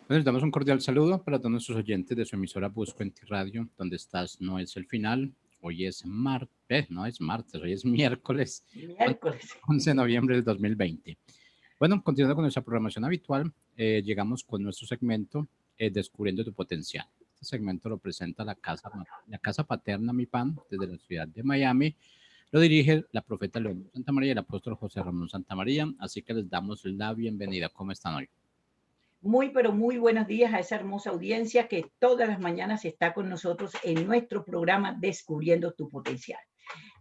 Bueno, les damos un cordial saludo para todos nuestros oyentes de su emisora Busco en Ti Radio. Donde estás no es el final. Hoy es martes, no es martes, hoy es miércoles Miércoles. 11 de noviembre del 2020. Bueno, continuando con nuestra programación habitual, llegamos con nuestro segmento Descubriendo tu potencial. Este segmento lo presenta la casa Paterna Mi Pan desde la ciudad de Miami. Lo dirige la profeta León Santa María y el apóstol José Ramón Santa María. Así que les damos la bienvenida. ¿Cómo están hoy? Muy, pero muy buenos días a esa hermosa audiencia que todas las mañanas está con nosotros en nuestro programa Descubriendo tu Potencial.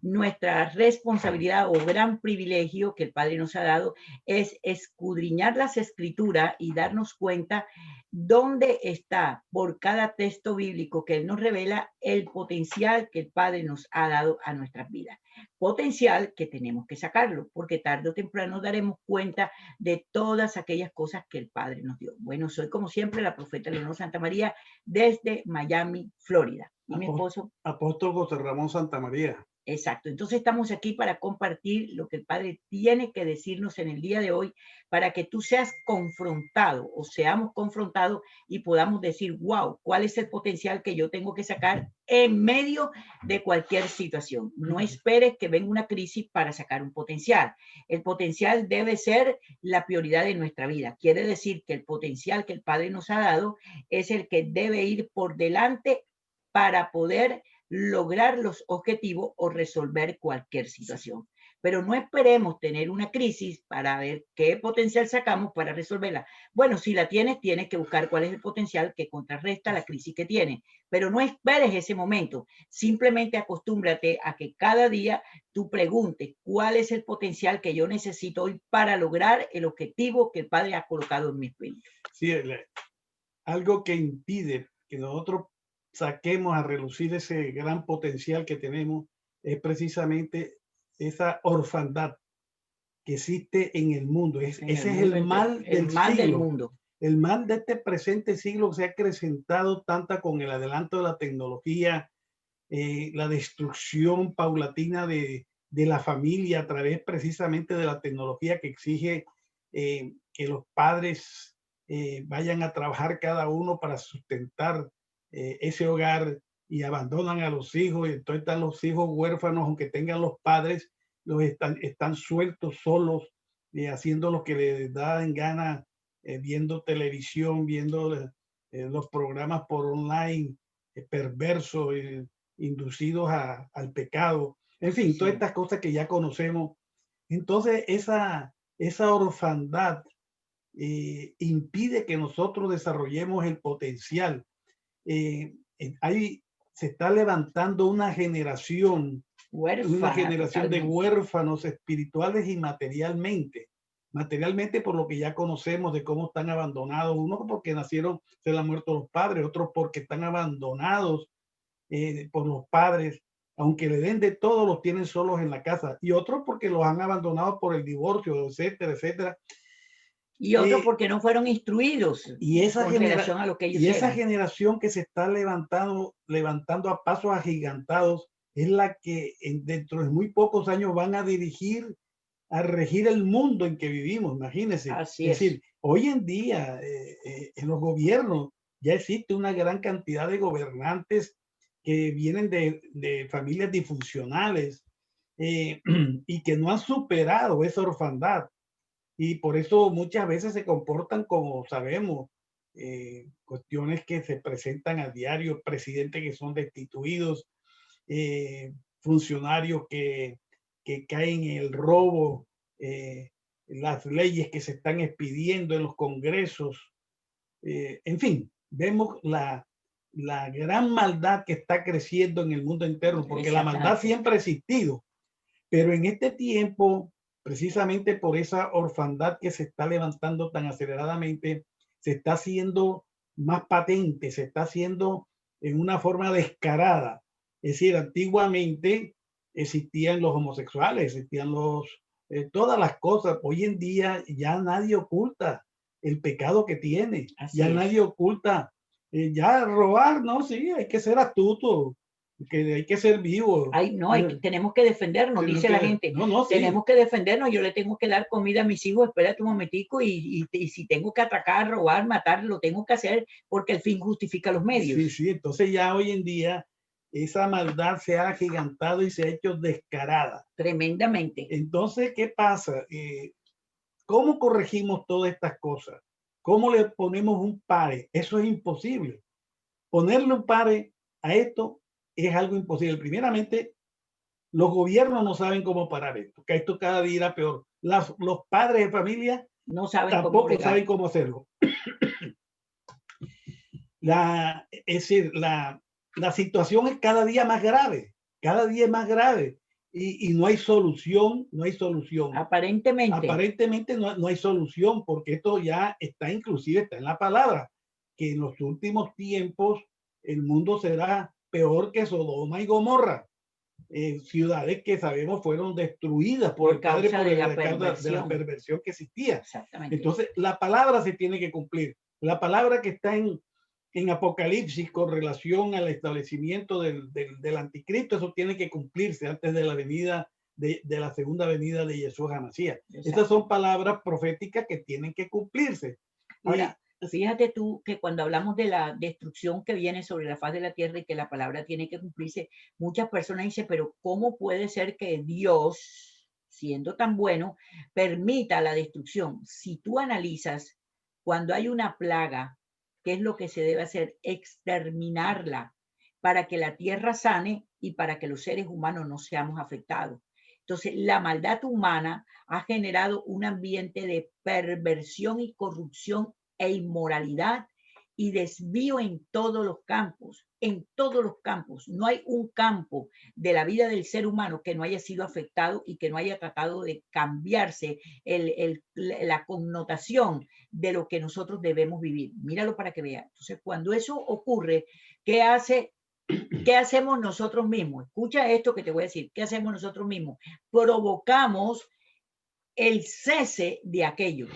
Nuestra responsabilidad o gran privilegio que el Padre nos ha dado es escudriñar las escrituras y darnos cuenta dónde está por cada texto bíblico que Él nos revela el potencial que el Padre nos ha dado a nuestras vidas. Potencial que tenemos que sacarlo, porque tarde o temprano daremos cuenta de todas aquellas cosas que el Padre nos dio. Bueno, soy como siempre la profeta Leonor Santa María desde Miami, Florida. Y mi esposo Apóstol José Ramón Santa María. Exacto. Entonces estamos aquí para compartir lo que el Padre tiene que decirnos en el día de hoy para que tú seas confrontado o seamos confrontados y podamos decir, wow, ¿cuál es el potencial que yo tengo que sacar en medio de cualquier situación? No esperes que venga una crisis para sacar un potencial. El potencial debe ser la prioridad de nuestra vida. Quiere decir que el potencial que el Padre nos ha dado es el que debe ir por delante para poder lograr los objetivos o resolver cualquier situación. Pero no esperemos tener una crisis para ver qué potencial sacamos para resolverla. Bueno, si la tienes, tienes que buscar cuál es el potencial que contrarresta la crisis que tienes. Pero no esperes ese momento. Simplemente acostúmbrate a que cada día tú preguntes cuál es el potencial que yo necesito hoy para lograr el objetivo que el Padre ha colocado en mi espíritu. Sí, algo que impide que nosotros saquemos a relucir ese gran potencial que tenemos es precisamente esa orfandad que existe en el mundo. Ese es el mal del siglo. Mundo. El mal de este presente siglo se ha acrecentado tanto con el adelanto de la tecnología, la destrucción paulatina de la familia a través precisamente de la tecnología que exige que los padres vayan a trabajar cada uno para sustentar ese hogar y abandonan a los hijos y entonces están los hijos huérfanos aunque tengan los padres, están sueltos solos haciendo lo que les da en gana, viendo televisión, viendo los programas por online perversos, inducidos al pecado, en fin, sí, todas estas cosas que ya conocemos. Entonces, esa orfandad impide que nosotros desarrollemos el potencial. Ahí se está levantando una generación de huérfanos espirituales y materialmente. Materialmente por lo que ya conocemos de cómo están abandonados, unos porque nacieron, se les han muerto los padres, otros porque están abandonados por los padres, aunque le den de todo, los tienen solos en la casa, y otros porque los han abandonado por el divorcio, etcétera, etcétera. Y otros porque no fueron instruidos y esa con relación a lo que ellos y esa eran. generación que se está levantando a pasos agigantados es la que dentro de muy pocos años van a regir el mundo en que vivimos, imagínense. Así es decir, hoy en día en los gobiernos ya existe una gran cantidad de gobernantes que vienen de familias disfuncionales y que no han superado esa orfandad. Y por eso muchas veces se comportan como sabemos, cuestiones que se presentan a diario, presidentes que son destituidos, funcionarios que caen en el robo, las leyes que se están expidiendo en los congresos, en fin, vemos la gran maldad que está creciendo en el mundo entero, porque la maldad siempre ha existido, pero en este tiempo, precisamente por esa orfandad que se está levantando tan aceleradamente, se está haciendo más patente, se está haciendo en una forma descarada. Es decir, antiguamente existían los homosexuales, existían todas las cosas. Hoy en día ya nadie oculta el pecado que tiene, ya nadie oculta, ya robar, ¿no? Sí, hay que ser astuto. que hay que ser vivo. No, tenemos que defendernos, dice la gente. No, tenemos que defendernos, yo le tengo que dar comida a mis hijos, espérate un momentico, y si tengo que atacar, robar, matar, lo tengo que hacer porque el fin justifica los medios. Sí, entonces ya hoy en día esa maldad se ha agigantado y se ha hecho descarada. Tremendamente. Entonces, ¿qué pasa? ¿Cómo corregimos todas estas cosas? ¿Cómo le ponemos un pare? Eso es imposible. Ponerle un pare a esto es algo imposible. Primeramente, los gobiernos no saben cómo parar esto, que esto cada día irá peor. Los padres de familia no saben tampoco saben cómo hacerlo. Es decir, la situación es cada día más grave, cada día es más grave y no hay solución, no hay solución. Aparentemente no hay solución porque esto ya está, inclusive está en la palabra, que en los últimos tiempos el mundo será peor que Sodoma y Gomorra. Ciudades que sabemos fueron destruidas por causa de la perversión que existía. Exactamente. Entonces, la palabra se tiene que cumplir. La palabra que está en Apocalipsis con relación al establecimiento del anticristo, eso tiene que cumplirse antes de la venida de la segunda venida de Yeshua HaMashiach. Estas son palabras proféticas que tienen que cumplirse. Ahora, fíjate tú que cuando hablamos de la destrucción que viene sobre la faz de la tierra y que la palabra tiene que cumplirse, muchas personas dicen, pero ¿cómo puede ser que Dios, siendo tan bueno, permita la destrucción? Si tú analizas, cuando hay una plaga, ¿qué es lo que se debe hacer? Exterminarla para que la tierra sane y para que los seres humanos no seamos afectados. Entonces, la maldad humana ha generado un ambiente de perversión y corrupción e inmoralidad y desvío en todos los campos, No hay un campo de la vida del ser humano que no haya sido afectado y que no haya tratado de cambiarse la connotación de lo que nosotros debemos vivir. Míralo para que veas. Entonces, cuando eso ocurre, ¿qué hacemos nosotros mismos? Escucha esto que te voy a decir. ¿Qué hacemos nosotros mismos? Provocamos el cese de aquello,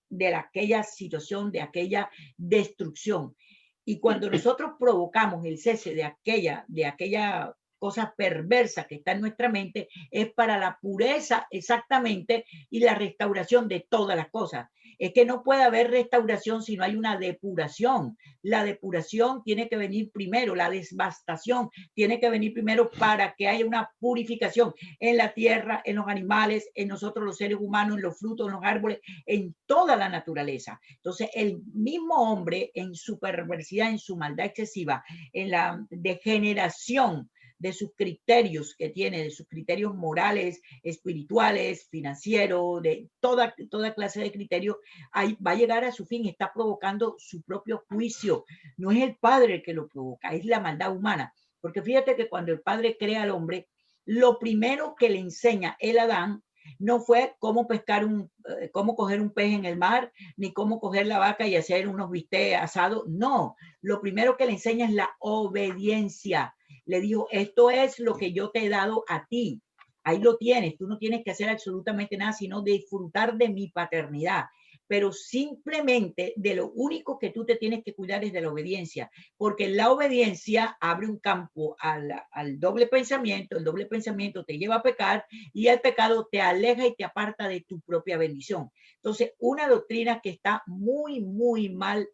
de aquella situación, de aquella destrucción. Y cuando nosotros provocamos el cese de aquella cosa perversa que está en nuestra mente, es para la pureza exactamente y la restauración de todas las cosas. Es que no puede haber restauración si no hay una depuración. La depuración tiene que venir primero, la devastación tiene que venir primero para que haya una purificación en la tierra, en los animales, en nosotros los seres humanos, en los frutos, en los árboles, en toda la naturaleza. Entonces, el mismo hombre en su perversidad, en su maldad excesiva, en la degeneración de sus criterios que tiene, de sus criterios morales, espirituales, financieros, de toda clase de criterios, va a llegar a su fin, está provocando su propio juicio. No es el Padre el que lo provoca, es la maldad humana. Porque fíjate que cuando el Padre crea al hombre, lo primero que le enseña el Adán no fue cómo cómo coger un pez en el mar, ni cómo coger la vaca y hacer unos bistecs asados. No, lo primero que le enseña es la obediencia. Le dijo, esto es lo que yo te he dado a ti. Ahí lo tienes, tú no tienes que hacer absolutamente nada, sino disfrutar de mi paternidad. Pero simplemente de lo único que tú te tienes que cuidar es de la obediencia, porque la obediencia abre un campo al doble pensamiento, el doble pensamiento te lleva a pecar y el pecado te aleja y te aparta de tu propia bendición. Entonces, una doctrina que está muy, muy mal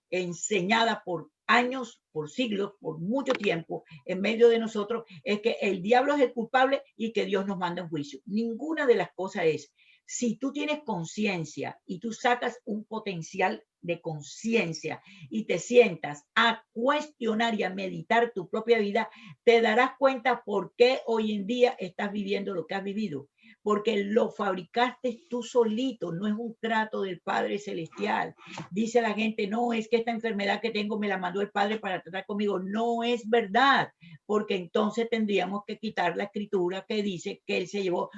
enseñada por años, por siglos, por mucho tiempo en medio de nosotros, es que el diablo es el culpable y que Dios nos manda un juicio. Ninguna de las cosas es. Si tú tienes conciencia y tú sacas un potencial de conciencia y te sientas a cuestionar y a meditar tu propia vida, te darás cuenta por qué hoy en día estás viviendo lo que has vivido. Porque lo fabricaste tú solito, no es un trato del Padre Celestial. Dice la gente, no, es que esta enfermedad que tengo me la mandó el Padre para tratar conmigo. No es verdad, porque entonces tendríamos que quitar la escritura que dice que Él se llevó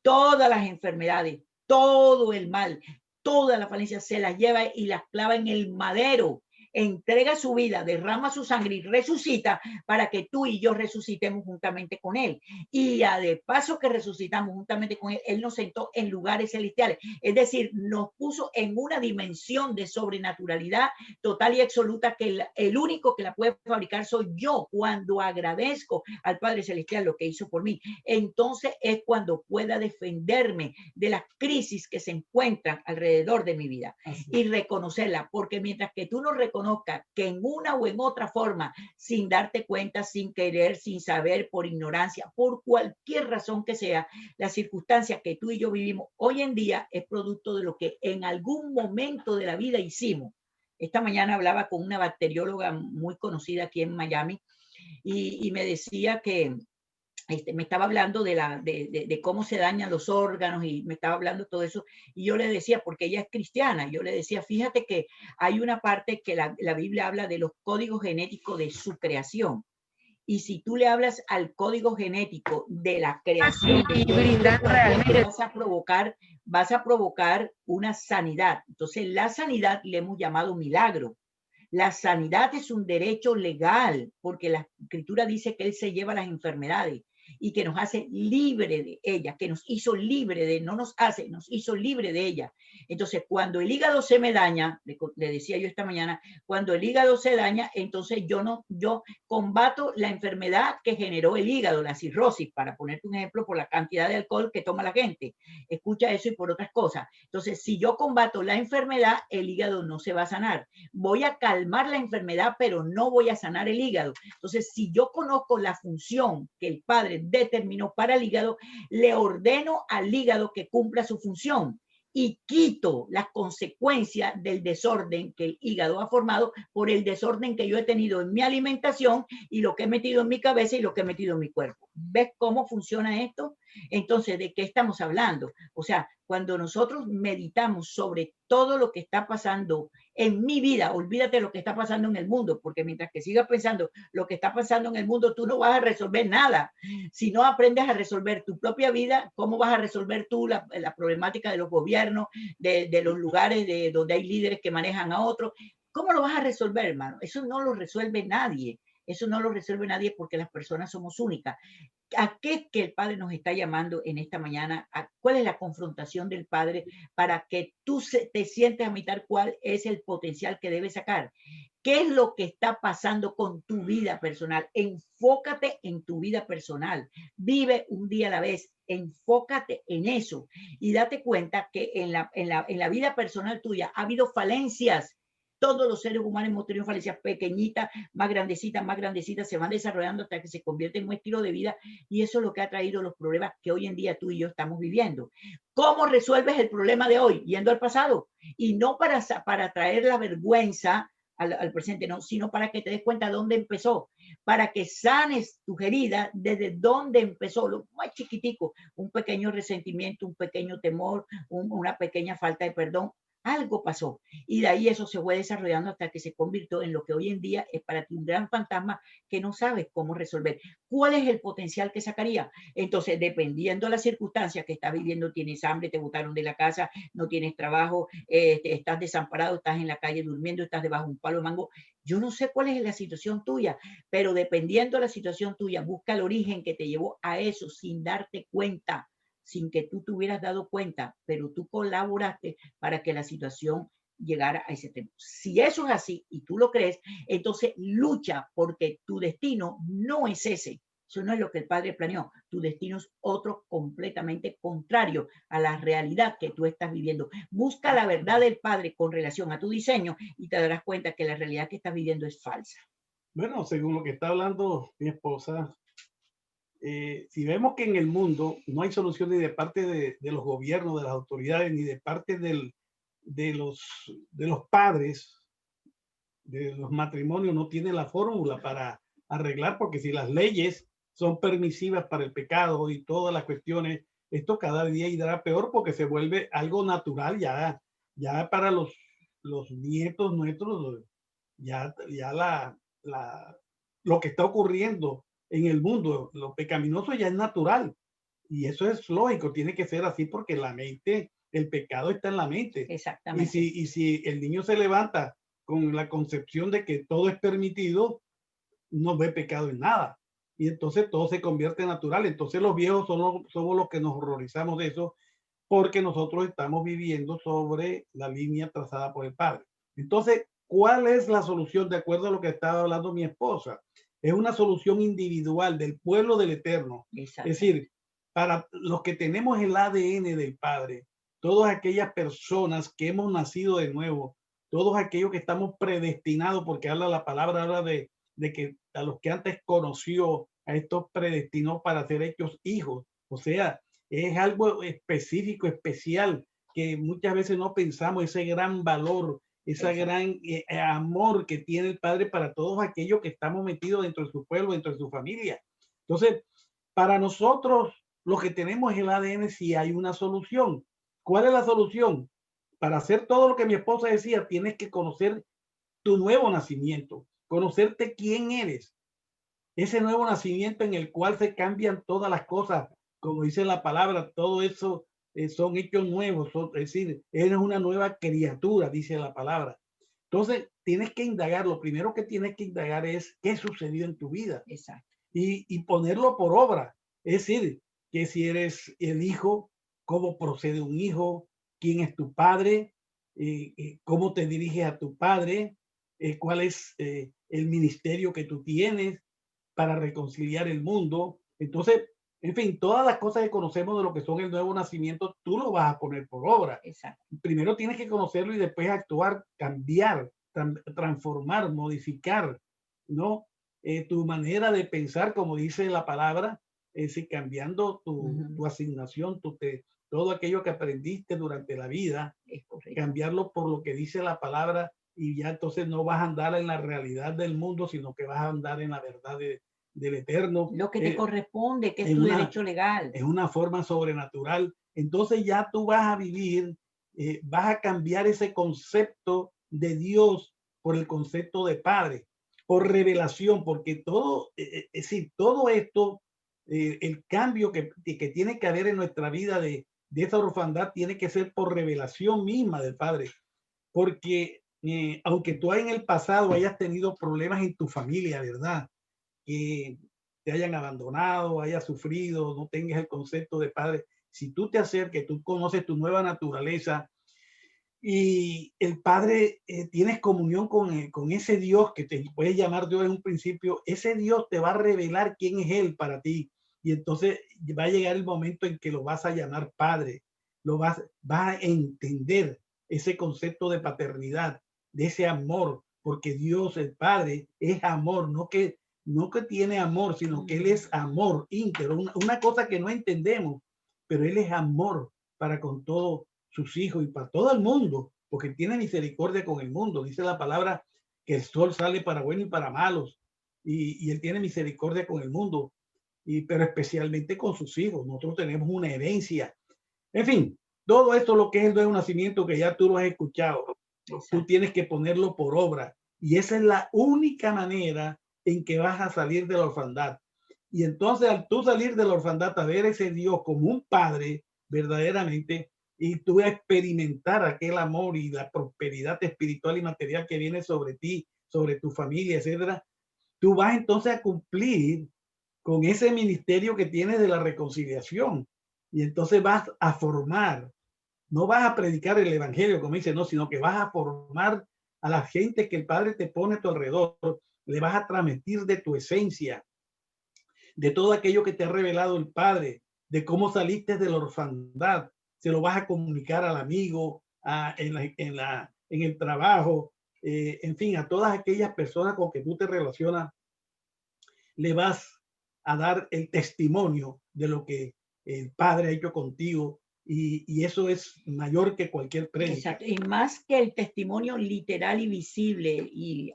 todas las enfermedades, todo el mal, toda la falencia, se las lleva y las clava en el madero. entrega su vida, derrama su sangre y resucita para que tú y yo resucitemos juntamente con Él. Y a de paso que resucitamos juntamente con Él, Él nos sentó en lugares celestiales. Es decir, nos puso en una dimensión de sobrenaturalidad total y absoluta que el único que la puede fabricar soy yo cuando agradezco al Padre Celestial lo que hizo por mí. Entonces es cuando pueda defenderme de las crisis que se encuentran alrededor de mi vida y reconocerla, porque mientras que tú no reconozcas que en una o en otra forma, sin darte cuenta, sin querer, sin saber, por ignorancia, por cualquier razón que sea, la circunstancia que tú y yo vivimos hoy en día es producto de lo que en algún momento de la vida hicimos. Esta mañana hablaba con una bacterióloga muy conocida aquí en Miami y me decía que me estaba hablando de cómo se dañan los órganos y me estaba hablando todo eso. Y yo le decía, porque ella es cristiana, yo le decía, fíjate que hay una parte que la Biblia habla de los códigos genéticos de su creación. Y si tú le hablas al código genético de la creación, vas a provocar una sanidad. Entonces, la sanidad le hemos llamado milagro. La sanidad es un derecho legal, porque la Escritura dice que Él se lleva las enfermedades y que nos hace libre de ellas, que nos hizo libre de, no nos hace, nos hizo libre de ellas. Entonces, cuando el hígado se me daña, le decía yo esta mañana, cuando el hígado se daña, entonces yo combato la enfermedad que generó el hígado, la cirrosis, para ponerte un ejemplo, por la cantidad de alcohol que toma la gente. Escucha eso y por otras cosas. Entonces, si yo combato la enfermedad, el hígado no se va a sanar. Voy a calmar la enfermedad, pero no voy a sanar el hígado. Entonces, si yo conozco la función que el Padre determinó para el hígado, le ordeno al hígado que cumpla su función y quito las consecuencias del desorden que el hígado ha formado por el desorden que yo he tenido en mi alimentación y lo que he metido en mi cabeza y lo que he metido en mi cuerpo. ¿Ves cómo funciona esto? Entonces, ¿de qué estamos hablando? O sea, cuando nosotros meditamos sobre todo lo que está pasando en mi vida, olvídate lo que está pasando en el mundo, porque mientras que sigas pensando lo que está pasando en el mundo, tú no vas a resolver nada. Si no aprendes a resolver tu propia vida, ¿cómo vas a resolver tú la problemática de los gobiernos, de los lugares donde hay líderes que manejan a otros? ¿Cómo lo vas a resolver, hermano? Eso no lo resuelve nadie. Eso no lo resuelve nadie porque las personas somos únicas. ¿A qué es que el Padre nos está llamando en esta mañana? ¿Cuál es la confrontación del Padre para que tú te sientes a mitad cuál es el potencial que debes sacar? ¿Qué es lo que está pasando con tu vida personal? Enfócate en tu vida personal. Vive un día a la vez. Enfócate en eso y date cuenta que en la vida personal tuya ha habido falencias. Todos los seres humanos hemos tenido falencias pequeñitas, más grandecitas, se van desarrollando hasta que se convierten en un estilo de vida y eso es lo que ha traído los problemas que hoy en día tú y yo estamos viviendo. ¿Cómo resuelves el problema de hoy? Yendo al pasado y no para traer la vergüenza al presente, no, sino para que te des cuenta de dónde empezó, para que sanes tu herida desde dónde empezó, lo más chiquitico, un pequeño resentimiento, un pequeño temor, una pequeña falta de perdón. Algo pasó y de ahí eso se fue desarrollando hasta que se convirtió en lo que hoy en día es para ti un gran fantasma que no sabes cómo resolver. ¿Cuál es el potencial que sacaría? Entonces, dependiendo de la circunstancia que estás viviendo, tienes hambre, te botaron de la casa, no tienes trabajo, estás desamparado, estás en la calle durmiendo, estás debajo de un palo de mango. Yo no sé cuál es la situación tuya, pero dependiendo de la situación tuya, busca el origen que te llevó a eso sin darte cuenta, sin que tú te hubieras dado cuenta, pero tú colaboraste para que la situación llegara a ese tema. Si eso es así y tú lo crees, entonces lucha porque tu destino no es ese. Eso no es lo que el Padre planeó. Tu destino es otro completamente contrario a la realidad que tú estás viviendo. Busca la verdad del Padre con relación a tu diseño y te darás cuenta que la realidad que estás viviendo es falsa. Bueno, según lo que está hablando mi esposa, si vemos que en el mundo no hay solución ni de parte de los gobiernos, de las autoridades, ni de parte de los padres, de los matrimonios, no tienen la fórmula para arreglar, porque si las leyes son permisivas para el pecado y todas las cuestiones, esto cada día irá peor porque se vuelve algo natural ya para los nietos nuestros, ya lo que está ocurriendo en el mundo, lo pecaminoso ya es natural y eso es lógico, tiene que ser así porque la mente, el pecado está en la mente. Exactamente. Y si el niño se levanta con la concepción de que todo es permitido, no ve pecado en nada. Y entonces todo se convierte en natural. Entonces los viejos somos los que nos horrorizamos de eso, porque nosotros estamos viviendo sobre la línea trazada por el Padre. Entonces, ¿cuál es la solución? De acuerdo a lo que estaba hablando mi esposa, es una solución individual del pueblo del Eterno. Es decir, para los que tenemos el ADN del Padre, todas aquellas personas que hemos nacido de nuevo, todos aquellos que estamos predestinados, porque habla la palabra ahora de que a los que antes conoció, a estos predestinó para ser hechos hijos. O sea, es algo específico, especial, que muchas veces no pensamos, ese gran valor, ese gran amor que tiene el Padre para todos aquellos que estamos metidos dentro de su pueblo, dentro de su familia. Entonces, para nosotros, los que tenemos el ADN, sí hay una solución. ¿Cuál es la solución? Para hacer todo lo que mi esposa decía, tienes que conocer tu nuevo nacimiento, conocerte quién eres. Ese nuevo nacimiento en el cual se cambian todas las cosas, como dice la palabra, todo eso son hechos nuevos, es decir, eres una nueva criatura, dice la palabra. Entonces, tienes que indagar, lo primero que tienes que indagar es qué sucedió en tu vida. Exacto. Y ponerlo por obra. Es decir, que si eres el hijo, cómo procede un hijo, quién es tu padre, cómo te diriges a tu padre, cuál es el ministerio que tú tienes para reconciliar el mundo. Entonces, en fin, todas las cosas que conocemos de lo que son el nuevo nacimiento, tú lo vas a poner por obra. Exacto. Primero tienes que conocerlo y después actuar, cambiar, transformar, modificar, ¿no? Tu manera de pensar, como dice la palabra, cambiando tu asignación, todo aquello que aprendiste durante la vida, cambiarlo por lo que dice la palabra, y ya entonces no vas a andar en la realidad del mundo, sino que vas a andar en la verdad del Eterno. Lo que te corresponde, que es tu derecho legal. Es una forma sobrenatural. Entonces ya tú vas a vivir, vas a cambiar ese concepto de Dios por el concepto de Padre, por revelación, porque todo, es decir, todo esto, el cambio que tiene que haber en nuestra vida de esa orfandad tiene que ser por revelación misma del Padre. Porque aunque tú en el pasado hayas tenido problemas en tu familia, ¿verdad? Que te hayan abandonado, hayas sufrido, no tengas el concepto de padre, si tú te acerques, tú conoces tu nueva naturaleza y el Padre, tienes comunión con ese Dios que te puedes llamar Dios en un principio, ese Dios te va a revelar quién es Él para ti. Y entonces va a llegar el momento en que lo vas a llamar Padre, vas a entender ese concepto de paternidad, de ese amor, porque Dios, el Padre, es amor, no que tiene amor, sino que Él es amor íntegro, una cosa que no entendemos, pero Él es amor para con todos sus hijos y para todo el mundo, porque tiene misericordia con el mundo. Dice la palabra que el sol sale para buenos y para malos, y Él tiene misericordia con el mundo, pero especialmente con sus hijos. Nosotros tenemos una herencia. En fin, todo esto lo que es el nuevo nacimiento, que ya tú lo has escuchado, tú tienes que ponerlo por obra, y esa es la única manera en que vas a salir de la orfandad. Y entonces al tú salir de la orfandad a ver ese Dios como un padre verdaderamente, y tú experimentar aquel amor y la prosperidad espiritual y material que viene sobre ti, sobre tu familia, etcétera, tú vas entonces a cumplir con ese ministerio que tienes de la reconciliación. Y entonces vas a formar, no vas a predicar el evangelio, como dice, no, sino que vas a formar a la gente que el Padre te pone a tu alrededor, le vas a transmitir de tu esencia, de todo aquello que te ha revelado el Padre, de cómo saliste de la orfandad, se lo vas a comunicar al amigo, en el trabajo, en fin, a todas aquellas personas con que tú te relacionas, le vas a dar el testimonio de lo que el Padre ha hecho contigo, y eso es mayor que cualquier prédica. Exacto. Y más que el testimonio literal y visible y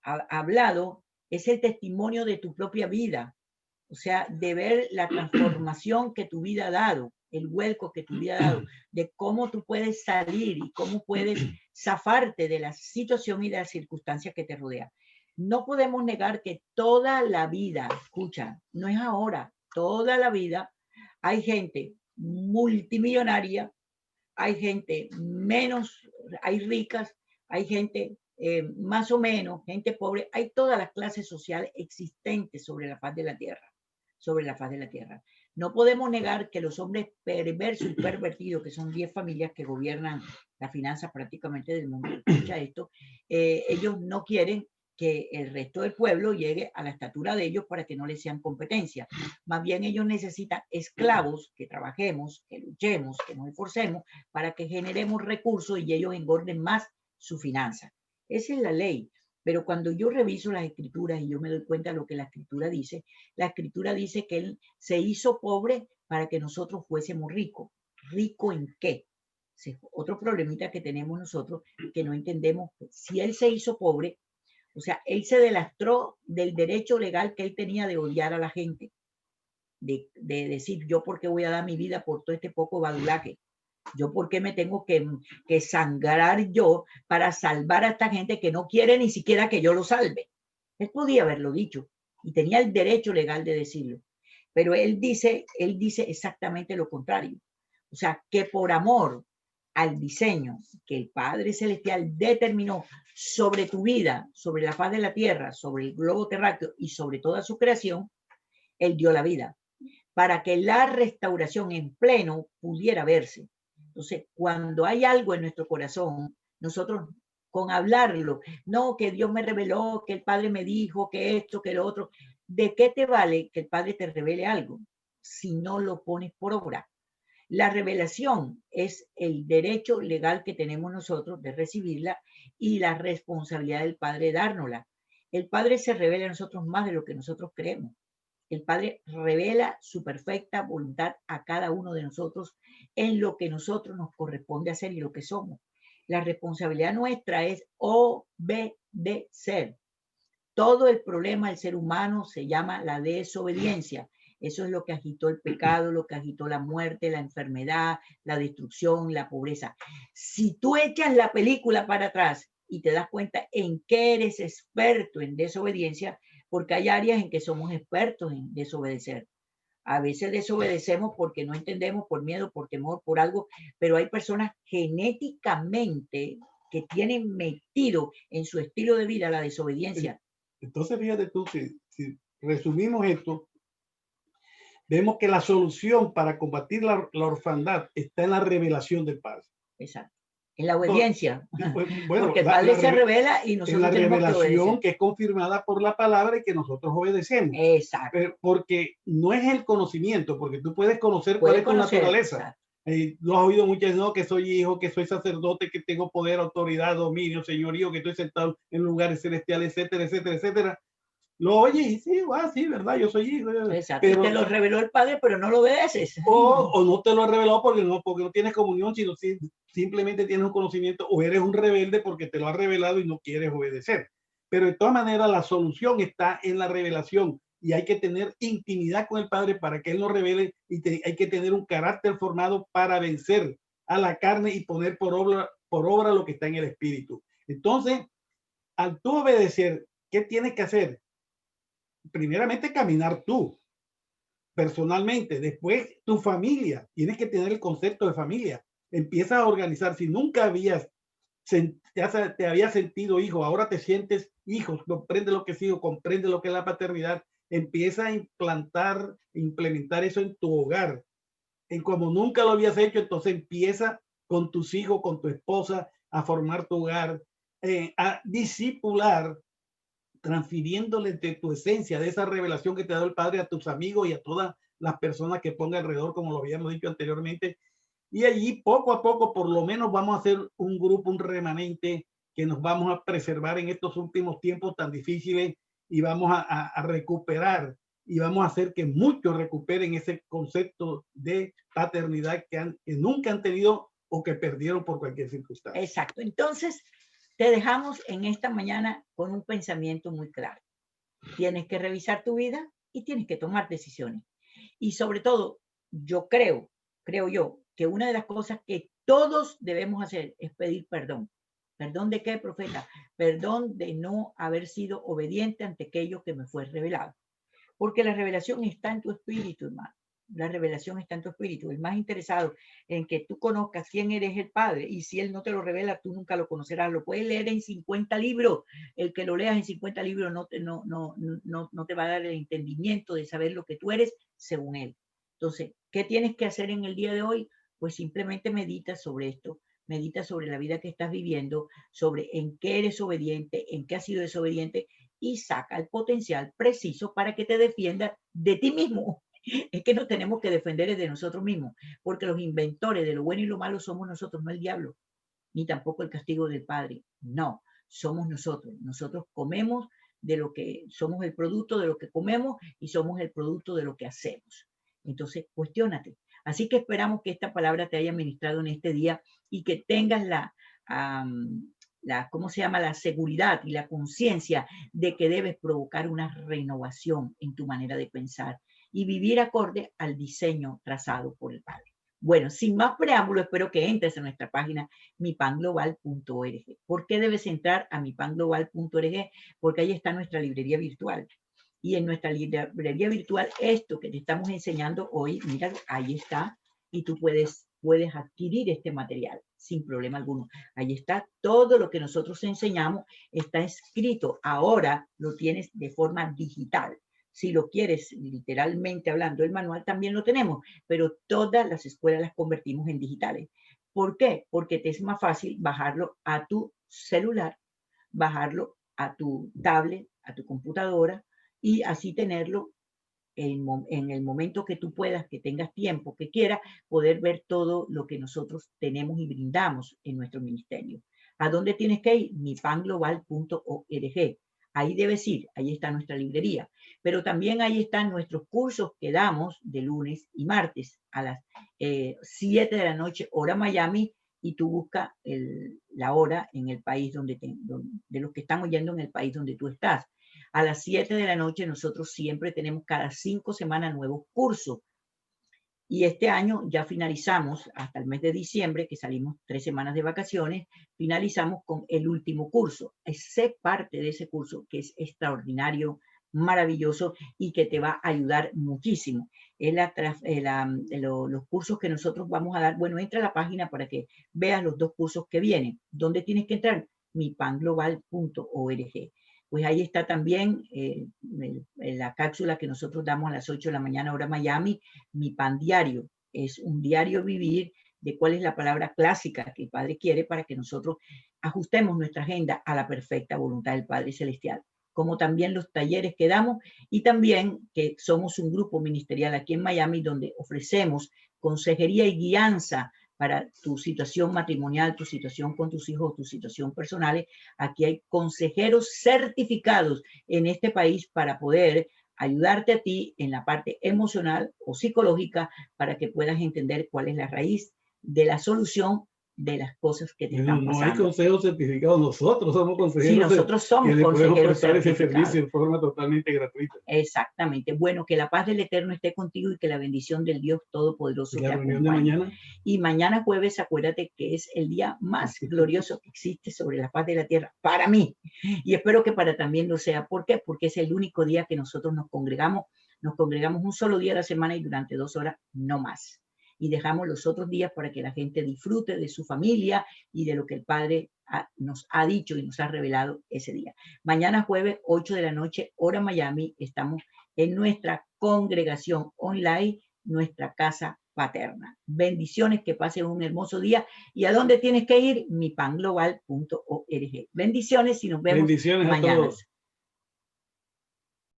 hablado, es el testimonio de tu propia vida. O sea, de ver la transformación que tu vida ha dado, el vuelco que tu vida ha dado, de cómo tú puedes salir y cómo puedes zafarte de la situación y de las circunstancias que te rodean. No podemos negar que toda la vida, escucha, no es ahora, toda la vida hay gente multimillonaria, hay gente menos, hay ricas, hay gente más o menos, gente pobre, hay todas las clases sociales existentes sobre la faz de la tierra, sobre la faz de la tierra. No podemos negar que los hombres perversos y pervertidos, que son 10 familias que gobiernan las finanzas prácticamente del mundo, escucha esto, ellos no quieren que el resto del pueblo llegue a la estatura de ellos para que no les sean competencia. Más bien ellos necesitan esclavos que trabajemos, que luchemos, que nos esforcemos para que generemos recursos y ellos engorden más su finanza. Esa es la ley. Pero cuando yo reviso las escrituras y yo me doy cuenta de lo que la escritura dice que él se hizo pobre para que nosotros fuésemos ricos. ¿Rico en qué? Otro problemita que tenemos nosotros que no entendemos. Si él se hizo pobre, o sea, él se delastró del derecho legal que él tenía de odiar a la gente. De decir, yo por qué voy a dar mi vida por todo este poco badulaque. Yo por qué me tengo que sangrar yo para salvar a esta gente que no quiere ni siquiera que yo lo salve. Él podía haberlo dicho y tenía el derecho legal de decirlo. Pero él dice exactamente lo contrario. O sea, que por amor al diseño que el Padre Celestial determinó sobre tu vida, sobre la faz de la tierra, sobre el globo terráqueo y sobre toda su creación, él dio la vida para que la restauración en pleno pudiera verse. Entonces, cuando hay algo en nuestro corazón, nosotros con hablarlo, no, que Dios me reveló, que el Padre me dijo, que esto, que lo otro, ¿de qué te vale que el Padre te revele algo si no lo pones por obra? La revelación es el derecho legal que tenemos nosotros de recibirla y la responsabilidad del Padre de dárnosla. El Padre se revela a nosotros más de lo que nosotros creemos. El Padre revela su perfecta voluntad a cada uno de nosotros en lo que nosotros nos corresponde hacer y lo que somos. La responsabilidad nuestra es obedecer. Todo el problema del ser humano se llama la desobediencia. Eso es lo que agitó el pecado, lo que agitó la muerte, la enfermedad, la destrucción, la pobreza. Si tú echas la película para atrás y te das cuenta en qué eres experto en desobediencia, porque hay áreas en que somos expertos en desobedecer. A veces desobedecemos porque no entendemos, por miedo, por temor, por algo, pero hay personas genéticamente que tienen metido en su estilo de vida la desobediencia. Entonces, fíjate tú, si resumimos esto, vemos que la solución para combatir la orfandad está en la revelación del Padre. Exacto. En la obediencia. Bueno, porque el Padre se revela y nosotros en la tenemos revelación que obedecer. que es confirmada por la palabra y que nosotros obedecemos. Exacto. Porque no es el conocimiento, porque tú puedes conocer cuál es tu naturaleza. Lo has oído muchas veces, no, que soy hijo, que soy sacerdote, que tengo poder, autoridad, dominio, señorío, que estoy sentado en lugares celestiales, etcétera, etcétera, etcétera. Lo oyes y sí, sí, verdad, yo soy hijo. Exacto. Pero te lo reveló el Padre, pero no lo obedeces. O no te lo ha revelado porque no tienes comunión, sino simplemente tienes un conocimiento, o eres un rebelde porque te lo ha revelado y no quieres obedecer. Pero de todas maneras, la solución está en la revelación y hay que tener intimidad con el Padre para que Él nos revele y hay que tener un carácter formado para vencer a la carne y poner por obra lo que está en el Espíritu. Entonces, al tú obedecer, ¿qué tienes que hacer? Primeramente, caminar tú personalmente, después tu familia, tienes que tener el concepto de familia, empieza a organizar, si nunca te habías sentido hijo, ahora te sientes hijo, comprende lo que es hijo, comprende lo que es la paternidad, empieza a implementar eso en tu hogar, en como nunca lo habías hecho, entonces empieza con tus hijos, con tu esposa, a formar tu hogar, a discipular, transfiriéndole de tu esencia, de esa revelación que te ha dado el Padre a tus amigos y a todas las personas que ponga alrededor, como lo habíamos dicho anteriormente. Y allí poco a poco, por lo menos vamos a hacer un grupo, un remanente que nos vamos a preservar en estos últimos tiempos tan difíciles y vamos a recuperar y vamos a hacer que muchos recuperen ese concepto de paternidad que nunca han tenido o que perdieron por cualquier circunstancia. Exacto. Entonces, te dejamos en esta mañana con un pensamiento muy claro. Tienes que revisar tu vida y tienes que tomar decisiones. Y sobre todo, yo creo yo, que una de las cosas que todos debemos hacer es pedir perdón. ¿Perdón de qué, profeta? Perdón de no haber sido obediente ante aquello que me fue revelado. Porque la revelación está en tu espíritu, hermano. La revelación está en tu espíritu. El más interesado en que tú conozcas quién eres el Padre, y si Él no te lo revela, tú nunca lo conocerás. Lo puedes leer en 50 libros. El que lo leas en 50 libros no te va a dar el entendimiento de saber lo que tú eres según Él. Entonces, ¿qué tienes que hacer en el día de hoy? Pues simplemente medita sobre esto. Medita sobre la vida que estás viviendo, sobre en qué eres obediente, en qué has sido desobediente, y saca el potencial preciso para que te defiendas de ti mismo. Es que nos tenemos que defender de nosotros mismos, porque los inventores de lo bueno y lo malo somos nosotros, no el diablo, ni tampoco el castigo del Padre. No, somos nosotros. Nosotros comemos de lo que somos, el producto de lo que comemos, y somos el producto de lo que hacemos. Entonces, cuestiónate. Así que esperamos que esta palabra te haya ministrado en este día y que tengas ¿cómo se llama? La seguridad y la conciencia de que debes provocar una renovación en tu manera de pensar y vivir acorde al diseño trazado por el Padre. Bueno, sin más preámbulo, espero que entres a nuestra página mipanglobal.org. ¿Por qué debes entrar a mipanglobal.org? Porque ahí está nuestra librería virtual. Y en nuestra librería virtual, esto que te estamos enseñando hoy, mira, ahí está, y tú puedes adquirir este material sin problema alguno. Ahí está todo lo que nosotros enseñamos, está escrito. Ahora lo tienes de forma digital. Si lo quieres literalmente hablando, el manual también lo tenemos, pero todas las escuelas las convertimos en digitales. ¿Por qué? Porque te es más fácil bajarlo a tu celular, bajarlo a tu tablet, a tu computadora, y así tenerlo en el momento que tú puedas, que tengas tiempo, que quieras, poder ver todo lo que nosotros tenemos y brindamos en nuestro ministerio. ¿A dónde tienes que ir? mipanglobal.org. Ahí debes ir, ahí está nuestra librería. Pero también ahí están nuestros cursos que damos de lunes y martes a las 7 de la noche, hora Miami, y tú buscas la hora en el país de los que están oyendo en el país donde tú estás. A las 7 de la noche nosotros siempre tenemos cada 5 semanas nuevos cursos. Y este año ya finalizamos, hasta el mes de diciembre, que salimos 3 semanas de vacaciones, finalizamos con el último curso. Sé parte de ese curso que es extraordinario, maravilloso y que te va a ayudar muchísimo. Los cursos que nosotros vamos a dar, bueno, entra a la página para que veas los 2 cursos que vienen. ¿Dónde tienes que entrar? mipanglobal.org. Pues ahí está también la cápsula que nosotros damos a las 8 de la mañana, hora Miami, Mi Pan Diario. Es un diario vivir de cuál es la palabra clásica que el Padre quiere para que nosotros ajustemos nuestra agenda a la perfecta voluntad del Padre Celestial. Como también los talleres que damos, y también que somos un grupo ministerial aquí en Miami donde ofrecemos consejería y guianza para tu situación matrimonial, tu situación con tus hijos, tu situación personal. Aquí hay consejeros certificados en este país para poder ayudarte a ti en la parte emocional o psicológica para que puedas entender cuál es la raíz de la solución de las cosas que te están pasando. No hay consejos certificados, nosotros somos consejeros. Sí, nosotros somos que consejeros prestar ese servicio de forma totalmente gratuita. Exactamente. Bueno, que la paz del Eterno esté contigo y que la bendición del Dios Todopoderoso ¿Y la te reunión de acompañe. mañana? Y mañana jueves, acuérdate que es el día más glorioso que existe sobre la faz de la tierra para mí. Y espero que para también lo sea. ¿Por qué? Porque es el único día que nosotros nos congregamos un solo día a la semana y durante 2 horas, no más. Y dejamos los otros días para que la gente disfrute de su familia y de lo que el Padre nos ha dicho y nos ha revelado ese día. Mañana jueves, 8 de la noche, hora Miami, estamos en nuestra congregación online, nuestra casa paterna. Bendiciones, que pasen un hermoso día. ¿Y a dónde tienes que ir? mipanglobal.org. Bendiciones y nos vemos mañana.